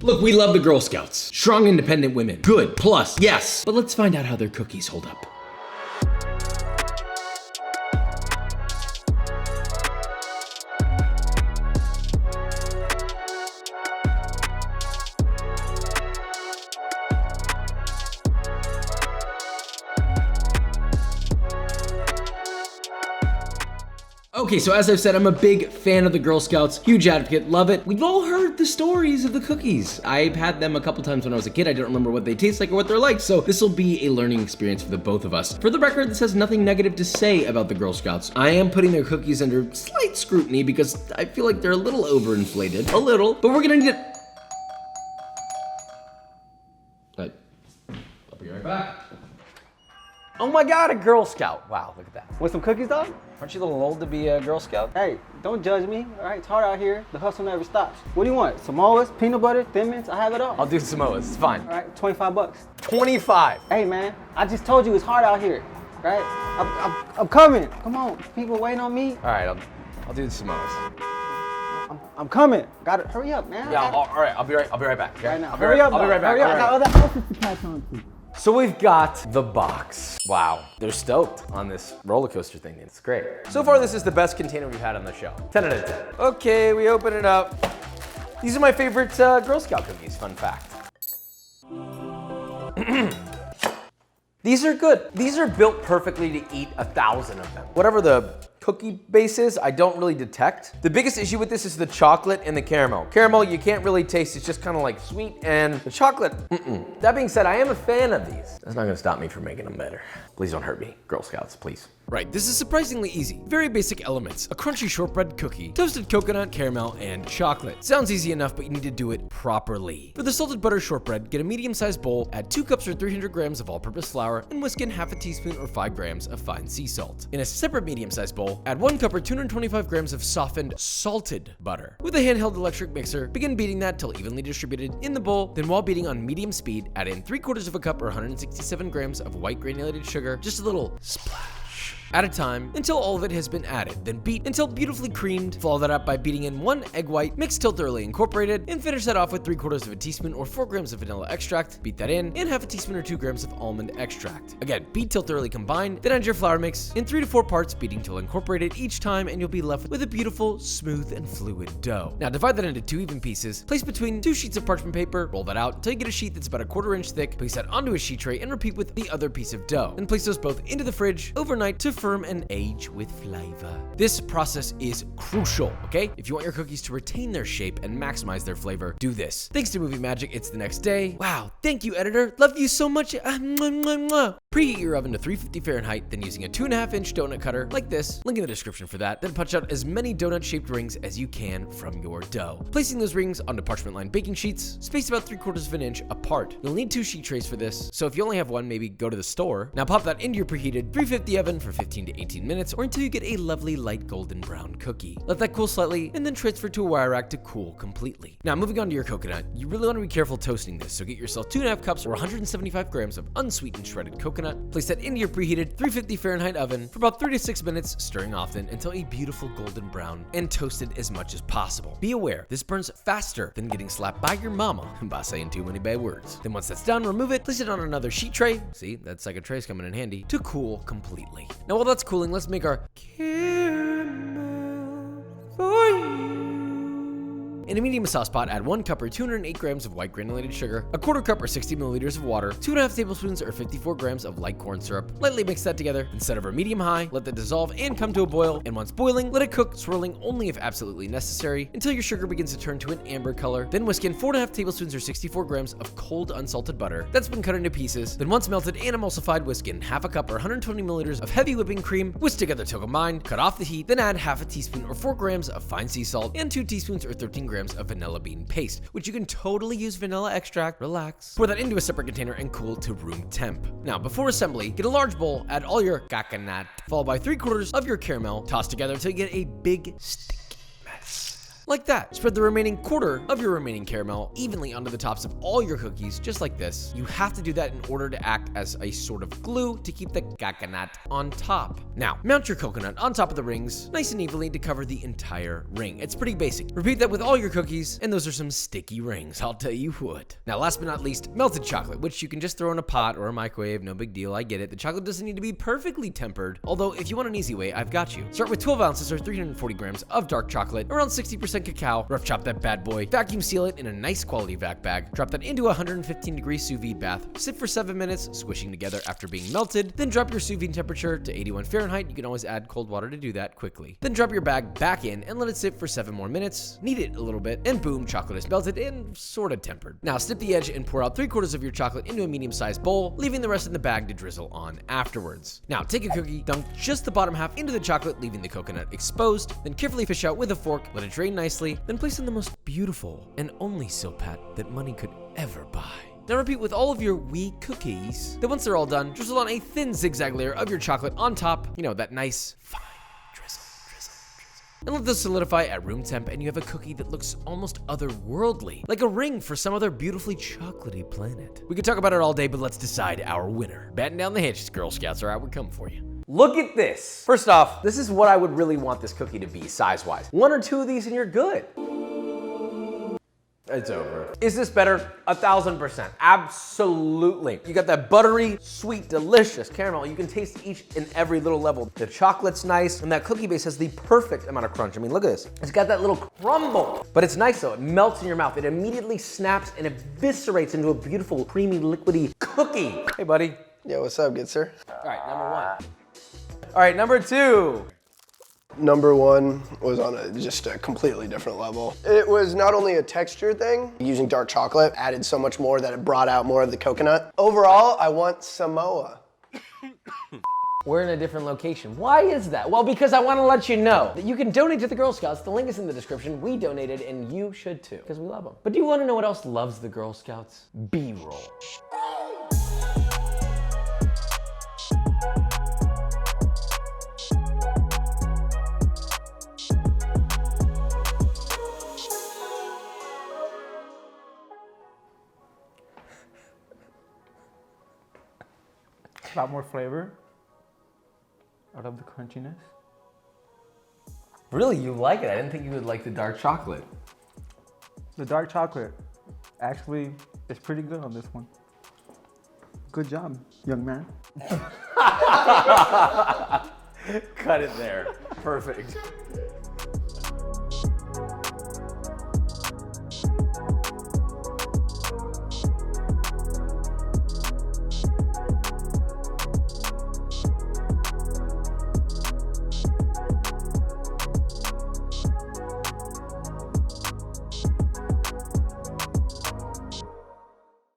Look, we love the Girl Scouts. Strong, independent women. Good, plus, yes. But let's find out how their cookies hold up. Okay, so as I've said, I'm a big fan of the Girl Scouts, huge advocate, love it. We've all heard the stories of the cookies. I've had them a couple times when I was a kid. I don't remember what they taste like or what they're like, so this will be a learning experience for the both of us. For the record, this has nothing negative to say about the Girl Scouts. I am putting their cookies under slight scrutiny because I feel like they're a little overinflated, a little, but we're gonna need it. I'll be right back. Oh my God, a Girl Scout. Wow, look at that. Want some cookies, dog? Aren't you a little old to be a Girl Scout? Hey, don't judge me, all right? It's hard out here. The hustle never stops. What do you want? Samoas, peanut butter, Thin Mints? I have it all. I'll do Samoas, it's fine. All right, 25 bucks. 25. Hey, man, I just told you it's hard out here, right? I'm coming. Come on, people waiting on me. All right, I'll do the Samoas. I'm coming. Gotta hurry up, man. Yeah, all right, I'll be right back. Okay? Right now. I'll Hurry up, I'll be right back. Hurry up. I got other houses to catch on to. So we've got the box. Wow, they're stoked on this roller coaster thing. It's great. So far, this is the best container we've had on the show. 10 out of 10. Okay, we open it up. These are my favorite Girl Scout cookies, fun fact. These are good. These are built perfectly to eat 1,000 of them. Whatever the cookie base is, I don't really detect. The biggest issue with this is the chocolate and the caramel. Caramel, you can't really taste, it's just kind of like sweet, and the chocolate, That being said, I am a fan of these. That's not gonna stop me from making them better. Please don't hurt me, Girl Scouts, please. Right, this is surprisingly easy. Very basic elements. A crunchy shortbread cookie, toasted coconut, caramel, and chocolate. Sounds easy enough, but you need to do it properly. For the salted butter shortbread, get a medium-sized bowl, add 2 cups or 300 grams of all-purpose flour, and whisk in half a teaspoon or 5 grams of fine sea salt. In a separate medium-sized bowl, add 1 cup or 225 grams of softened salted butter. With a handheld electric mixer, begin beating that till evenly distributed in the bowl, then while beating on medium speed, add in 3/4 of a cup or 167 grams of white granulated sugar, just a little splash at a time until all of it has been added. Then beat until beautifully creamed. Follow that up by beating in 1 egg white, mix till thoroughly incorporated, and finish that off with 3/4 of a teaspoon or 4 grams of vanilla extract. Beat that in, and half a teaspoon or 2 grams of almond extract. Again, beat till thoroughly combined, then add your flour mix in 3 to 4 parts, beating till incorporated each time, and you'll be left with a beautiful, smooth, and fluid dough. Now divide that into 2 even pieces, place between 2 sheets of parchment paper, roll that out until you get a sheet that's about 1/4 inch thick, place that onto a sheet tray, and repeat with the other piece of dough. Then place those both into the fridge overnight to firm and age with flavor. This process is crucial, okay? If you want your cookies to retain their shape and maximize their flavor, do this. Thanks to Movie Magic, it's the next day. Wow, thank you, editor. Love you so much. Preheat your oven to 350 Fahrenheit, then using a 2.5-inch donut cutter like this, link in the description for that, then punch out as many donut-shaped rings as you can from your dough. Placing those rings onto parchment-lined baking sheets, spaced about 3/4 of an inch apart. You'll need 2 sheet trays for this, so if you only have one, maybe go to the store. Now pop that into your preheated 350 oven for 15 to 18 minutes, or until you get a lovely light golden brown cookie. Let that cool slightly, and then transfer to a wire rack to cool completely. Now moving on to your coconut, you really want to be careful toasting this, so get yourself 2.5 cups or 175 grams of unsweetened shredded coconut. Place that into your preheated 350 Fahrenheit oven for about 3 to 6 minutes, stirring often until a beautiful golden brown, and toasted as much as possible. Be aware, this burns faster than getting slapped by your mama by saying too many bad words. Then once that's done, remove it, place it on another sheet tray. See, that second tray's coming in handy, to cool completely. Now while that's cooling, let's make our caramel for you. In a medium sauce pot, add 1 cup or 208 grams of white granulated sugar, 1/4 cup or 60 milliliters of water, 2.5 tablespoons or 54 grams of light corn syrup. Lightly mix that together, then set over medium-high, let that dissolve and come to a boil, and once boiling, let it cook, swirling only if absolutely necessary, until your sugar begins to turn to an amber color. Then whisk in 4.5 tablespoons or 64 grams of cold unsalted butter that's been cut into pieces. Then once melted and emulsified, whisk in 1/2 cup or 120 milliliters of heavy whipping cream, whisk together till combined, cut off the heat, then add 1/2 teaspoon or 4 grams of fine sea salt, and 2 teaspoons or 13 grams of vanilla bean paste, which you can totally use vanilla extract. Relax. Pour that into a separate container and cool to room temp. Now, before assembly, get a large bowl, add all your coconut, followed by 3/4 of your caramel, toss together until you get a big sticky mess. like that. Spread the remaining quarter of your remaining caramel evenly onto the tops of all your cookies, just like this. You have to do that in order to act as a sort of glue to keep the coconut on top. Now, mount your coconut on top of the rings, nice and evenly to cover the entire ring. It's pretty basic. Repeat that with all your cookies, and those are some sticky rings, I'll tell you what. Now, last but not least, melted chocolate, which you can just throw in a pot or a microwave, no big deal, I get it. The chocolate doesn't need to be perfectly tempered, although if you want an easy way, I've got you. Start with 12 ounces or 340 grams of dark chocolate, around 60% cacao, rough chop that bad boy, vacuum seal it in a nice quality vac bag, drop that into a 115-degree sous vide bath, sit for 7 minutes, squishing together after being melted, then drop your sous vide temperature to 81 Fahrenheit. You can always add cold water to do that quickly. Then drop your bag back in and let it sit for 7 more minutes, knead it a little bit, and boom, chocolate is melted and sort of tempered. Now snip the edge and pour out 3/4 of your chocolate into a medium-sized bowl, leaving the rest in the bag to drizzle on afterwards. Now take a cookie, dunk just the bottom half into the chocolate, leaving the coconut exposed, then carefully fish out with a fork, let it drain nicely, then place in the most beautiful and only silpat that money could ever buy. Now repeat with all of your wee cookies. Then once they're all done, drizzle on a thin zigzag layer of your chocolate on top, you know, that nice fine drizzle. And let this solidify at room temp, and you have a cookie that looks almost otherworldly, like a ring for some other beautifully chocolatey planet. We could talk about it all day, but let's decide our winner. Batten down the hitches, Girl Scouts, all right, we're coming for you. Look at this. First off, this is what I would really want this cookie to be size-wise. 1 or 2 of these and you're good. It's over. Is this better? 1000%. Absolutely. You got that buttery, sweet, delicious caramel. You can taste each and every little level. The chocolate's nice, and that cookie base has the perfect amount of crunch. I mean, look at this. It's got that little crumble, but it's nice though. It melts in your mouth. It immediately snaps and eviscerates into a beautiful, creamy, liquidy cookie. Hey, buddy. Yo, what's up, good sir? All right, number 1. All right, number 2. Number 1 was on just a completely different level. It was not only a texture thing, using dark chocolate added so much more that it brought out more of the coconut. Overall, I want Samoa. We're in a different location. Why is that? Well, because I want to let you know that you can donate to the Girl Scouts. The link is in the description. We donated, and you should too, because we love them. But do you want to know what else loves the Girl Scouts? B-roll. A lot more flavor. I love the crunchiness. Really, you like it? I didn't think you would like the dark chocolate. The dark chocolate actually is pretty good on this one. Good job, young man. Cut it there. Perfect.